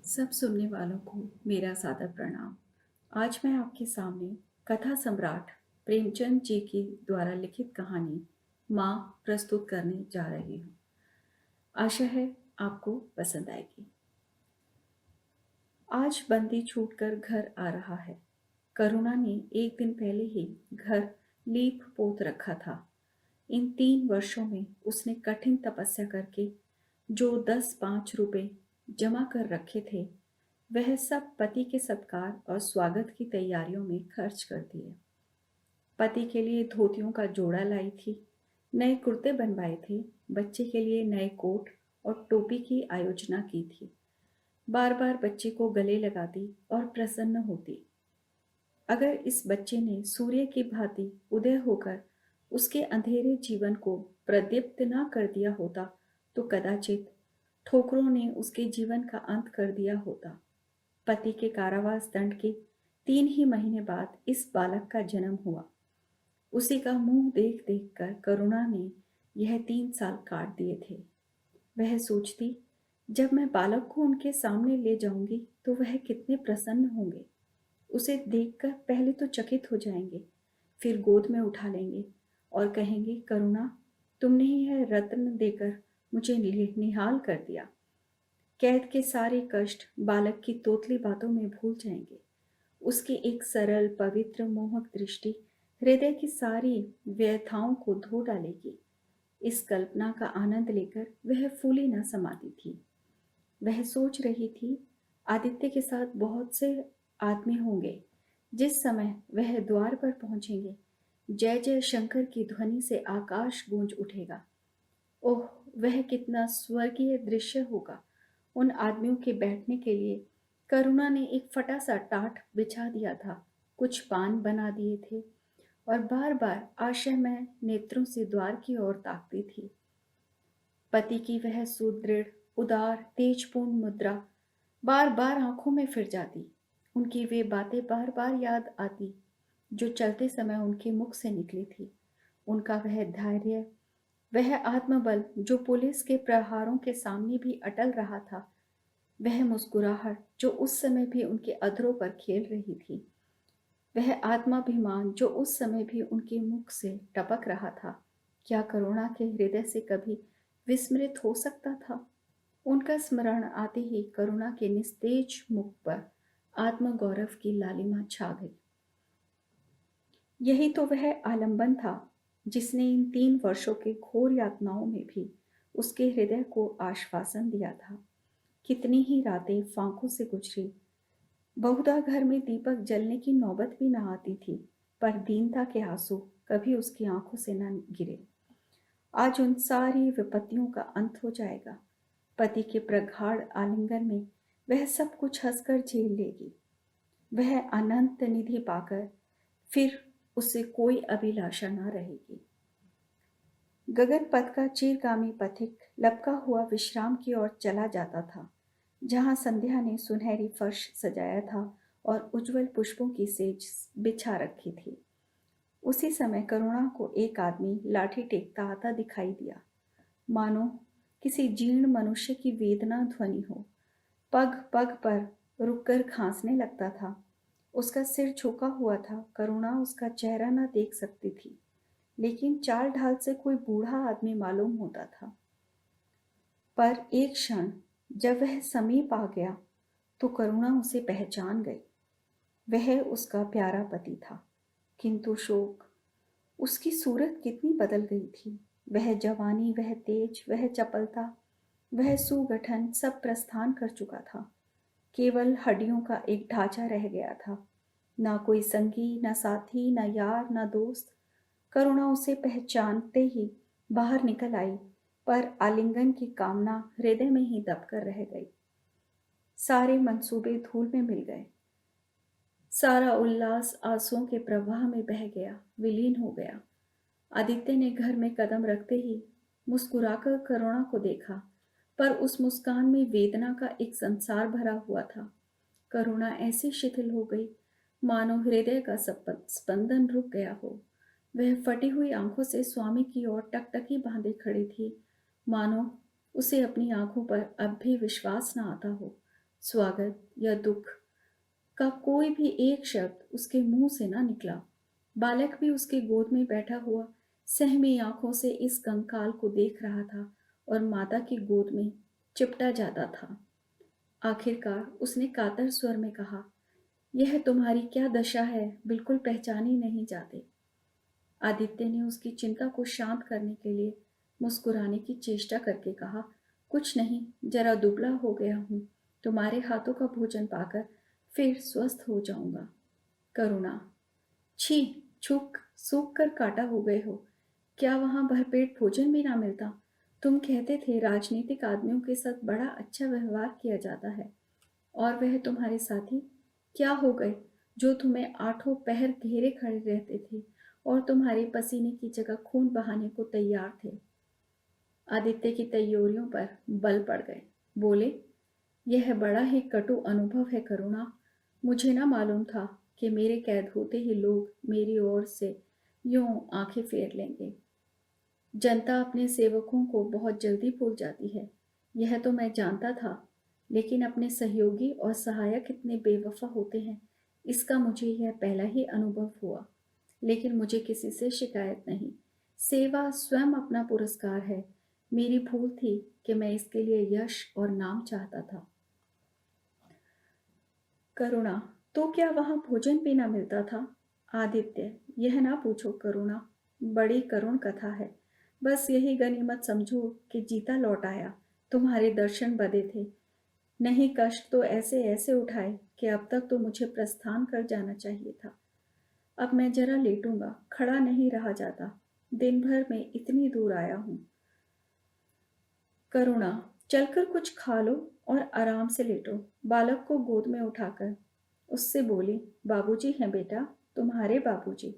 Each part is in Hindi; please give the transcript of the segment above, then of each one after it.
सब सुनने वालों को मेरा सादर प्रणाम। आज मैं आपके सामने कथा सम्राट प्रेमचंद जी की द्वारा लिखित कहानी माँ प्रस्तुत करने जा रही हूँ। आशा है आपको पसंद आएगी। आज बंदी छूटकर घर आ रहा है। करुणा ने एक दिन पहले ही घर लीप पोत रखा था। इन 3 वर्षों में उसने कठिन तपस्या करके जो 10-5 रुपए जमा कर रखे थे, वह सब पति के सत्कार और स्वागत की तैयारियों में खर्च कर दिए। पति के लिए धोतियों का जोड़ा लाई थी, नए कुर्ते बनवाए थे, बच्चे के लिए नए कोट और टोपी की आयोजना की थी। बार बार बच्चे को गले लगाती और प्रसन्न होती। अगर इस बच्चे ने सूर्य की भांति उदय होकर उसके अंधेरे जीवन को प्रदीप्त न कर दिया होता, तो कदाचित ठोकरों ने उसके जीवन का अंत कर दिया होता। पति के कारावास दंड के 3 ही महीने बाद इस बालक का जन्म हुआ। उसी का मुंह देख देख कर करुणा ने यह 3 साल काट दिए थे। वह सोचती, जब मैं बालक को उनके सामने ले जाऊंगी तो वह कितने प्रसन्न होंगे। उसे देखकर पहले तो चकित हो जाएंगे, फिर गोद में उठा लेंगे और कहेंगे, करुणा, तुमने ही यह रत्न देकर मुझे निहाल कर दिया। कैद के सारे कष्ट बालक की तोतली बातों में भूल जाएंगे। उसकी एक सरल, पवित्र, मोहक दृष्टि हृदय की सारी व्यथाओं को धो डालेगी। इस कल्पना का आनंद लेकर वह फूली न समाती थी। वह सोच रही थी, आदित्य के साथ बहुत से आदमी होंगे। जिस समय वह द्वार पर पहुंचेंगे, जय जय शंकर की ध्वनि से आकाश गूंज उठेगा। ओह, वह कितना स्वर्गीय दृश्य होगा। उन आदमियों के बैठने के लिए करुणा ने एक फटा सा टाट बिछा दिया था, कुछ पान बना दिए थे और बार बार आशयमय नेत्रों से द्वार की ओर ताकती थी। पति की वह सुदृढ़, उदार, तेजपूर्ण मुद्रा बार बार आंखों में फिर जाती। उनकी वे बातें बार बार याद आती जो चलते समय उनके मुख से निकली थी। उनका वह धैर्य, वह आत्मबल जो पुलिस के प्रहारों के सामने भी अटल रहा था, वह मुस्कुराहट जो उस समय भी उनके अधरों पर खेल रही थी, वह आत्माभिमान जो उस समय भी उनके मुख से टपक रहा था, क्या करुणा के हृदय से कभी विस्मृत हो सकता था? उनका स्मरण आते ही करुणा के निस्तेज मुख पर आत्मगौरव की लालिमा छा गई। यही तो वह आलंबन था जिसने इन 3 वर्षों के घोर यातनाओं में भी उसके हृदय को आश्वासन दिया था। कितनी ही रातें फांकों से गुजरी, बहुधा घर में दीपक जलने की नौबत भी न आती थी, पर दीनता के आंसू कभी उसकी आंखों से न गिरे। आज उन सारी विपत्तियों का अंत हो जाएगा। पति के प्रगाढ़ आलिंगन में वह सब कुछ हंसकर झेल लेगी। वह अनंत निधि पाकर फिर उसे कोई अभिलाषा न रहेगी। गगन पथ का चिरगामी पथिक लपका हुआ विश्राम की ओर चला जाता था, जहां संध्या ने सुनहरी फर्श सजाया था और उज्जवल पुष्पों की सेज बिछा रखी थी। उसी समय करुणा को एक आदमी लाठी टेकता आता दिखाई दिया, मानो किसी जीर्ण मनुष्य की वेदना ध्वनि हो। पग पग पर रुककर खांसने लगता था। उसका सिर झुका हुआ था, करुणा उसका चेहरा न देख सकती थी, लेकिन चाल ढाल से कोई बूढ़ा आदमी मालूम होता था। पर एक क्षण जब वह समीप आ गया तो करुणा उसे पहचान गई। वह उसका प्यारा पति था, किंतु शोक, उसकी सूरत कितनी बदल गई थी। वह जवानी, वह तेज, वह चपलता, वह सुगठन सब प्रस्थान कर चुका था। केवल हड्डियों का एक ढांचा रह गया था। ना कोई संगी, ना साथी, ना यार, ना दोस्त। करुणा उसे पहचानते ही बाहर निकल आई, पर आलिंगन की कामना हृदय में ही दबकर रह गई। सारे मंसूबे धूल में मिल गए। सारा उल्लास आंसुओं के प्रवाह में बह गया, विलीन हो गया। आदित्य ने घर में कदम रखते ही मुस्कुराकर करुणा को देखा, पर उस मुस्कान में वेदना का एक संसार भरा हुआ था। करुणा ऐसी शिथिल हो गई, मानो हृदय का स्पंदन रुक गया हो। वह फटी हुई आंखों से स्वामी की ओर टकटकी बांधे खड़ी थी, मानो उसे अपनी आंखों पर अब भी विश्वास न आता हो। स्वागत या दुख का कोई भी एक शब्द उसके मुंह से ना निकला। बालक भी उसकी गोद में बैठा हुआ सहमी आंखों से इस कंकाल को देख रहा था और माता की गोद में चिपटा जाता था। आखिरकार उसने कातर स्वर में कहा, यह तुम्हारी क्या दशा है, बिल्कुल पहचान ही नहीं जाते। आदित्य ने उसकी चिंता को शांत करने के लिए मुस्कुराने की चेष्टा करके कहा, कुछ नहीं, जरा दुबला हो गया हूँ। तुम्हारे हाथों का भोजन पाकर फिर स्वस्थ हो जाऊंगा। करुणा, छी, छूक सूख कर काटा हो गए हो। क्या वहां भरपेट भोजन भी ना मिलता? तुम कहते थे राजनीतिक आदमियों के साथ बड़ा अच्छा व्यवहार किया जाता है, और वह तुम्हारे साथी क्या हो गए जो तुम्हें आठों पहर घेरे खड़े रहते थे और तुम्हारे पसीने की जगह खून बहाने को तैयार थे। आदित्य की तैयारियों पर बल पड़ गए। बोले, यह बड़ा ही कटु अनुभव है करुणा। मुझे ना मालूम था कि मेरे कैद होते ही लोग मेरी ओर से यूं आंखें फेर लेंगे। जनता अपने सेवकों को बहुत जल्दी भूल जाती है, यह तो मैं जानता था, लेकिन अपने सहयोगी और सहायक इतने बेवफा होते हैं, इसका मुझे यह पहला ही अनुभव हुआ। लेकिन मुझे किसी से शिकायत नहीं। सेवा स्वयं अपना पुरस्कार है। मेरी भूल थी कि मैं इसके लिए यश और नाम चाहता था। करुणा, तो क्या वहां भोजन भी ना मिलता था? आदित्य, यह ना पूछो करुणा, बड़ी करुण कथा है। बस यही गनीमत समझो कि जीता लौट आया। तुम्हारे दर्शन बदे थे। नहीं, कष्ट तो ऐसे ऐसे उठाए कि अब तक तो मुझे प्रस्थान कर जाना चाहिए था। अब मैं जरा लेटूंगा, खड़ा नहीं रहा जाता। दिन भर में इतनी दूर आया हूं। करुणा, चलकर कुछ खा लो और आराम से लेटो। बालक को गोद में उठाकर उससे बोली, बाबूजी हैं बेटा, तुम्हारे बाबूजी।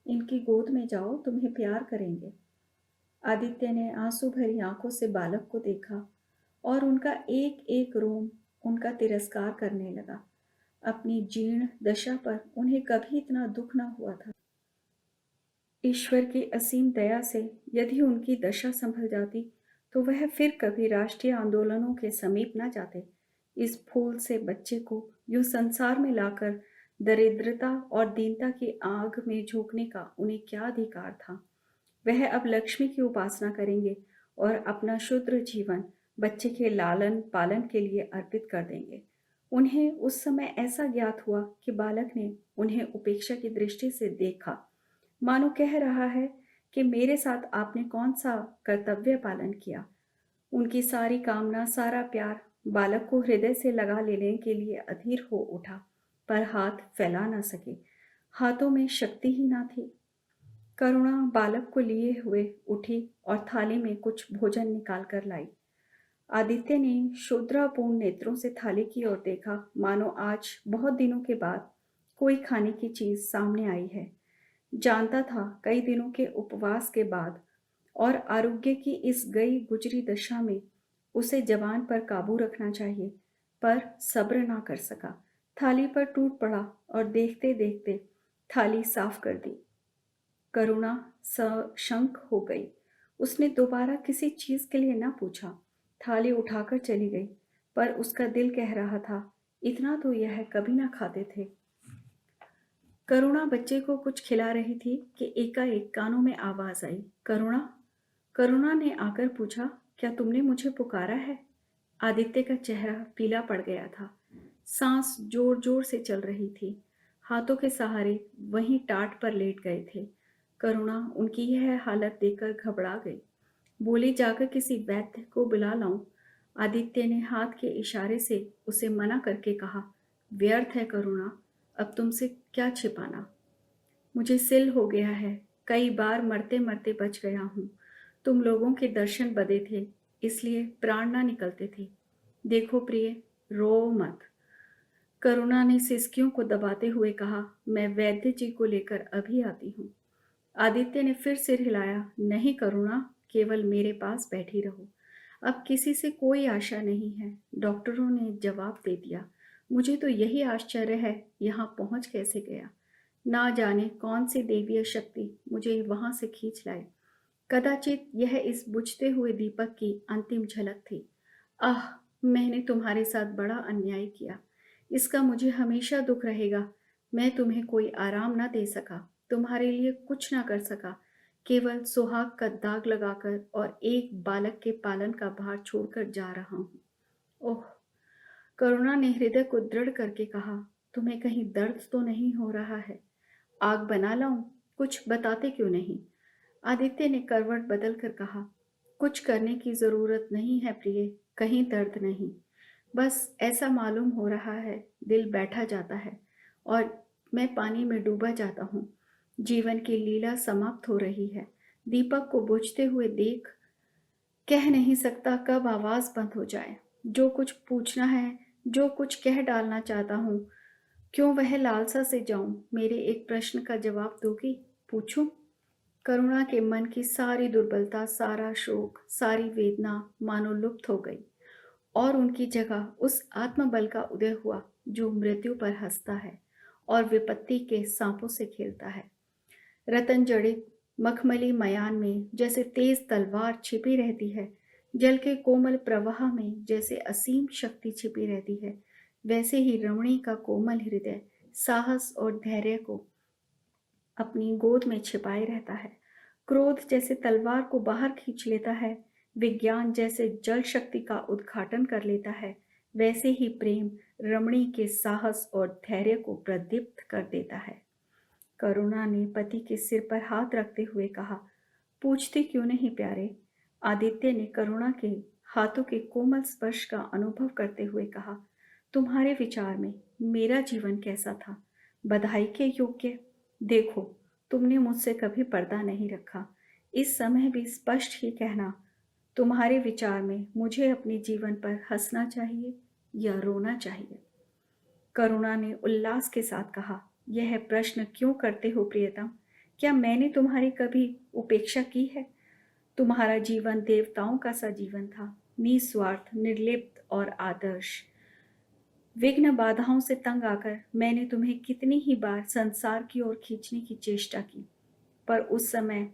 इनकी गोद में जाओ, तुम्हें प्यार करेंगे। आदित्य ने आंसू भरी आंखों से बालक को देखा और उनका एक एक रोम उनका तिरस्कार करने लगा। अपनी जीर्ण दशा पर उन्हें कभी इतना दुख न हुआ था। ईश्वर की असीम दया से यदि उनकी दशा संभल जाती तो वह फिर कभी राष्ट्रीय आंदोलनों के समीप न जाते। इस फूल से बच्चे को यूं संसार में लाकर दरिद्रता और दीनता की आग में झोंकने का उन्हें क्या अधिकार था? वह अब लक्ष्मी की उपासना करेंगे और अपना शुद्र जीवन बच्चे के लालन पालन के लिए अर्पित कर देंगे। उन्हें उस समय ऐसा ज्ञात हुआ कि बालक ने उन्हें उपेक्षा की दृष्टि से देखा, मानो कह रहा है कि मेरे साथ आपने कौन सा कर्तव्य पालन किया। उनकी सारी कामना, सारा प्यार बालक को हृदय से लगा लेने के लिए अधीर हो उठा, पर हाथ फैला न सके। हाथों में शक्ति ही ना थी। करुणा बालक को लिए हुए उठी और थाली में कुछ भोजन निकाल कर लाई। आदित्य ने क्षुद्रापूर्ण नेत्रों से थाली की ओर देखा, मानो आज बहुत दिनों के बाद कोई खाने की चीज सामने आई है। जानता था कई दिनों के उपवास के बाद और आरोग्य की इस गई गुजरी दशा में उसे जवान पर काबू रखना चाहिए, पर सब्र ना कर सका। थाली पर टूट पड़ा और देखते देखते थाली साफ कर दी। करुणा सशंक हो गई। उसने दोबारा किसी चीज के लिए ना पूछा, थाली उठाकर चली गई, पर उसका दिल कह रहा था, इतना तो यह कभी ना खाते थे। करुणा बच्चे को कुछ खिला रही थी कि एकाएक कानों में आवाज आई, करुणा। करुणा ने आकर पूछा, क्या तुमने मुझे पुकारा है? आदित्य का चेहरा पीला पड़ गया था। सांस जोर जोर से चल रही थी। हाथों के सहारे वहीं टाट पर लेट गए थे। करुणा उनकी यह हालत देखकर घबरा गई। बोली, जाकर किसी वैद्य को बुला लाऊं? आदित्य ने हाथ के इशारे से उसे मना करके कहा, व्यर्थ है करुणा, अब तुमसे क्या छिपाना। मुझे सिल हो गया है, कई बार मरते मरते बच गया हूँ। तुम लोगों के दर्शन बदे थे, इसलिए प्राण ना निकलते थे। देखो प्रिय, रो मत। करुणा ने सिसकियों को दबाते हुए कहा, मैं वैद्य जी को लेकर अभी आती हूँ। आदित्य ने फिर सिर हिलाया, नहीं करुणा, केवल मेरे पास बैठी रहो। अब किसी से कोई आशा नहीं है, डॉक्टरों ने जवाब दे दिया। मुझे तो यही आश्चर्य है, यहाँ पहुंच कैसे गया। ना जाने कौन सी देवीय शक्ति मुझे वहां से खींच लाए। कदाचित यह इस बुझते हुए दीपक की अंतिम झलक थी। आह, मैंने तुम्हारे साथ बड़ा अन्याय किया। इसका मुझे हमेशा दुख रहेगा। मैं तुम्हें कोई आराम ना दे सका, तुम्हारे लिए कुछ ना कर सका, केवल सुहाग का दाग लगाकर और एक बालक के पालन का भार छोड़कर जा रहा हूँ। ओह! करुणा ने हृदय को दृढ़ करके कहा, तुम्हें कहीं दर्द तो नहीं हो रहा है? आग बना लाऊं? कुछ बताते क्यों नहीं? आदित्य ने करवट बदल कर कहा, कुछ करने की जरूरत नहीं है प्रिय, कहीं दर्द नहीं। बस ऐसा मालूम हो रहा है, दिल बैठा जाता है और मैं पानी में डूबा जाता हूँ। जीवन की लीला समाप्त हो रही है। दीपक को बुझते हुए देख कह नहीं सकता कब आवाज बंद हो जाए। जो कुछ पूछना है, जो कुछ कह डालना चाहता हूँ, क्यों वह लालसा से जाऊं? मेरे एक प्रश्न का जवाब दोगी? पूछूं? करुणा के मन की सारी दुर्बलता, सारा शोक, सारी वेदना मानो लुप्त हो गई और उनकी जगह उस आत्मबल का उदय हुआ जो मृत्यु पर हंसता है और विपत्ति के सांपों से खेलता है। रतन जड़ित मखमली मयान में जैसे तेज तलवार छिपी रहती है, जल के कोमल प्रवाह में जैसे असीम शक्ति छिपी रहती है, वैसे ही रमणी का कोमल हृदय साहस और धैर्य को अपनी गोद में छिपाए रहता है। क्रोध जैसे तलवार को बाहर खींच लेता है, विज्ञान जैसे जल शक्ति का उद्घाटन कर लेता है, वैसे ही प्रेम रमणी के साहस और धैर्य को प्रदीप्त कर देता है। करुणा ने पति के सिर पर हाथ रखते हुए कहा, पूछते क्यों नहीं प्यारे? आदित्य ने करुणा के हाथों के कोमल स्पर्श का अनुभव करते हुए कहा, तुम्हारे विचार में मेरा जीवन कैसा था? बधाई के योग्य? देखो, तुमने मुझसे कभी पर्दा नहीं रखा। इस समय भी स्पष्ट ही कहना, तुम्हारे विचार में मुझे अपने जीवन पर हंसना चाहिए या रोना चाहिए? करुणा ने उल्लास के साथ कहा, यह प्रश्न क्यों करते हो प्रियतम? क्या मैंने तुम्हारी कभी उपेक्षा की है? तुम्हारा जीवन देवताओं का सा जीवन था, निस्वार्थ, निर्लिप्त और आदर्श। विघ्न बाधाओं से तंग आकर मैंने तुम्हें कितनी ही बार संसार की ओर खींचने की चेष्टा की, पर उस समय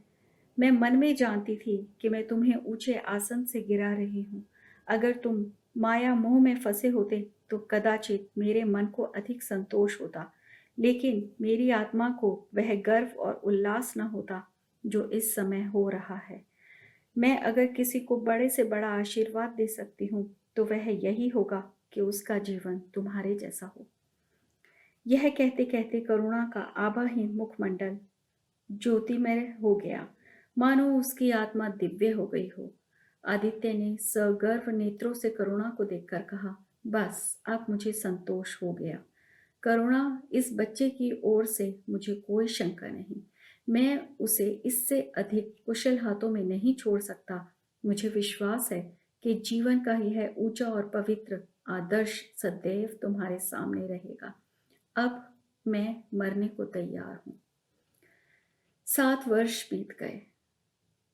मैं मन में जानती थी कि मैं तुम्हें ऊंचे आसन से गिरा रही हूँ। अगर तुम माया मोह में फंसे होते तो कदाचित मेरे मन को अधिक संतोष होता, लेकिन मेरी आत्मा को वह गर्व और उल्लास न होता जो इस समय हो रहा है। मैं अगर किसी को बड़े से बड़ा आशीर्वाद दे सकती हूँ तो वह यही होगा कि उसका जीवन तुम्हारे जैसा हो। यह कहते कहते करुणा का आभाहीन मुखमंडल ज्योतिमय हो गया, मानो उसकी आत्मा दिव्य हो गई हो। आदित्य ने सगर्व नेत्रों से करुणा को देखकर कहा, बस अब मुझे संतोष हो गया। करुणा, इस बच्चे की ओर से मुझे कोई शंका नहीं। मैं उसे इससे अधिक कुशल हाथों में नहीं छोड़ सकता। मुझे विश्वास है कि जीवन का यह ऊंचा और पवित्र आदर्श सदैव तुम्हारे सामने रहेगा। अब मैं मरने को तैयार हूँ। 7 वर्ष बीत गए।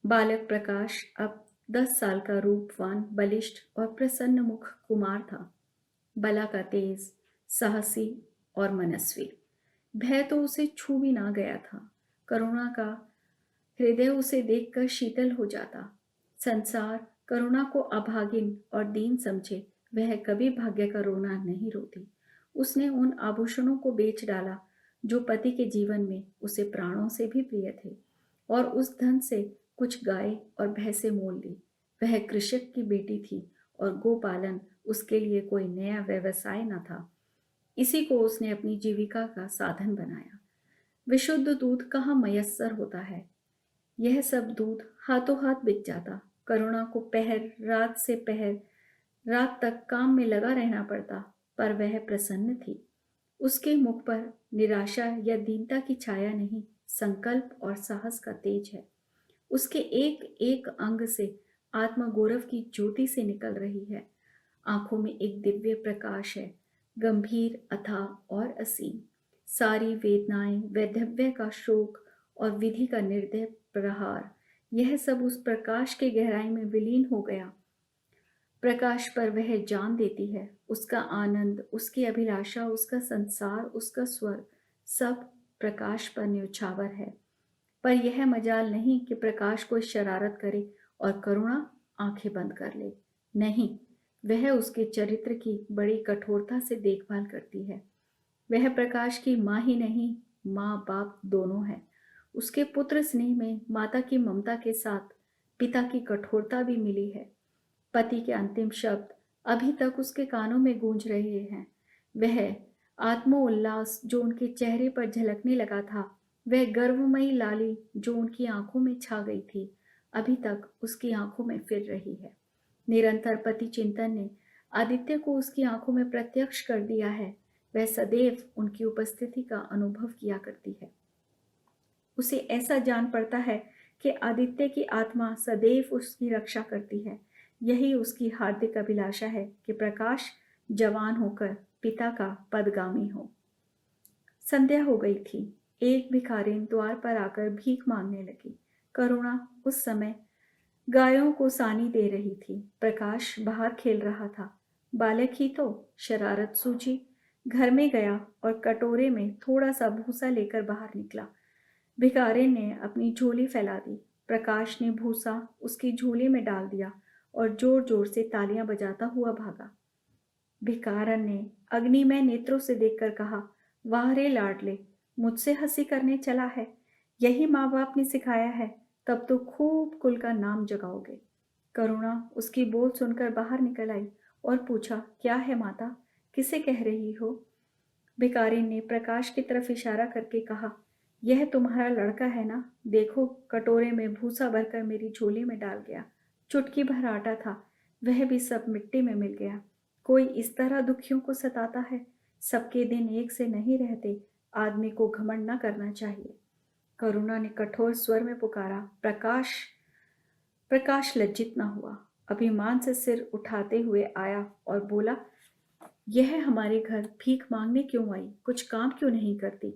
बालक प्रकाश अब 10 साल का रूपवान, बलिष्ठ और प्रसन्न मुख कुमार था। बला का तेज, साहसी और मनस्वी। भय तो उसे छू भी ना गया था। करुणा का हृदय उसे देखकर शीतल हो जाता। संसार करुणा को अभागिन और दीन समझे, वह कभी भाग्य का रोना नहीं रोती। उसने उन आभूषणों को बेच डाला जो पति के जीवन में उसे प्राणों से भी प्रिय थे, और उस धन से कुछ गाय और भैंसे मोल ली। वह कृषक की बेटी थी और गोपालन उसके लिए कोई नया व्यवसाय न था। इसी को उसने अपनी जीविका का साधन बनाया। विशुद्ध दूध कहाँ मयस्सर होता है। यह सब दूध हाथों हाथ बिक जाता। करुणा को पहर रात से पहर रात तक काम में लगा रहना पड़ता, पर वह प्रसन्न थी। उसके मुख पर निराशा या दीनता की छाया नहीं, संकल्प और साहस का तेज है। उसके एक एक अंग से आत्मगौरव की ज्योति से निकल रही है। आंखों में एक दिव्य प्रकाश है, गंभीर, अथाह और असीम। सारी वेदनाएं, वैधव्य का शोक और विधि का निर्दय प्रहार, यह सब उस प्रकाश के गहराई में विलीन हो गया। प्रकाश पर वह जान देती है। उसका आनंद, उसकी अभिलाषा, उसका संसार, उसका स्वर्ग, सब प्रकाश पर न्यौछावर है। पर यह मजाल नहीं कि प्रकाश कोई शरारत करे और करुणा आंखें बंद कर ले। नहीं, वह उसके चरित्र की बड़ी कठोरता से देखभाल करती है। वह प्रकाश की माँ ही नहीं, माँ बाप दोनों है। उसके पुत्र स्नेह में माता की ममता के साथ पिता की कठोरता भी मिली है। पति के अंतिम शब्द अभी तक उसके कानों में गूंज रहे हैं। वह आत्मोल्लास जो उनके चेहरे पर झलकने लगा था, वह गर्वमयी लाली जो उनकी आंखों में छा गई थी, अभी तक उसकी आंखों में फिर रही है। निरंतर पति चिंतन ने आदित्य को उसकी आंखों में प्रत्यक्ष कर दिया है। वह सदैव उनकी उपस्थिति का अनुभव किया करती है। उसे ऐसा जान पड़ता है कि आदित्य की आत्मा सदैव उसकी रक्षा करती है। यही उसकी हार्दिक अभिलाषा है कि प्रकाश जवान होकर पिता का पदगामी हो। संध्या हो गई थी। एक भिखारिन द्वार पर आकर भीख मांगने लगी। करुणा उस समय गायों को सानी दे रही थी। प्रकाश बाहर खेल रहा था। बालक ही तो शरारत सूझी, घर में गया और कटोरे में थोड़ा सा भूसा लेकर बाहर निकला। भिखारिन ने अपनी झोली फैला दी। प्रकाश ने भूसा उसकी झोली में डाल दिया और जोर जोर से तालियां बजाता हुआ भागा। भिखारन ने अग्निमय नेत्रों से देखकर कहा, वाह रे लाडले, मुझसे हंसी करने चला है। यही माँ बाप ने सिखाया है, तब तो खूब कुल का नाम जगाओगे। करुणा उसकी बोल सुनकर बाहर निकल आई और पूछा, क्या है माता, किसे कह रही हो? भिखारी ने प्रकाश की तरफ इशारा करके कहा, यह तुम्हारा लड़का है ना? देखो, कटोरे में भूसा भरकर मेरी झोली में डाल गया। चुटकी भर आटा था, वह भी सब मिट्टी में मिल गया। कोई इस तरह दुखियों को सताता है? सबके दिन एक से नहीं रहते। आदमी को घमंड न करना चाहिए। करुणा ने कठोर स्वर में पुकारा, प्रकाश। प्रकाश लज्जित न हुआ। अभिमान से सिर उठाते हुए आया और बोला, यह हमारे घर भीख मांगने क्यों आई? कुछ काम क्यों नहीं करती?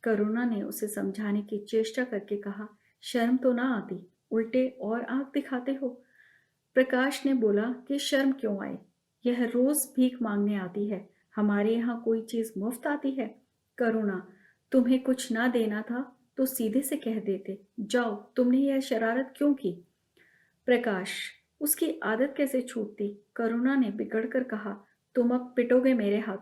करुणा ने उसे समझाने की चेष्टा करके कहा, शर्म तो ना आती, उल्टे और आंख दिखाते हो। प्रकाश ने बोला कि शर्म क्यों आए, यह रोज भीख मांगने आती है। हमारे यहाँ कोई चीज मुफ्त आती है? करुणा, तुम्हें कुछ ना देना था तो सीधे से कह देते। जाओ, तुमने यह शरारत क्यों की? प्रकाश, उसकी आदत कैसे छूटती? करुणा ने बिगड़ कर कहा, तुम अब पिटोगे मेरे हाथों।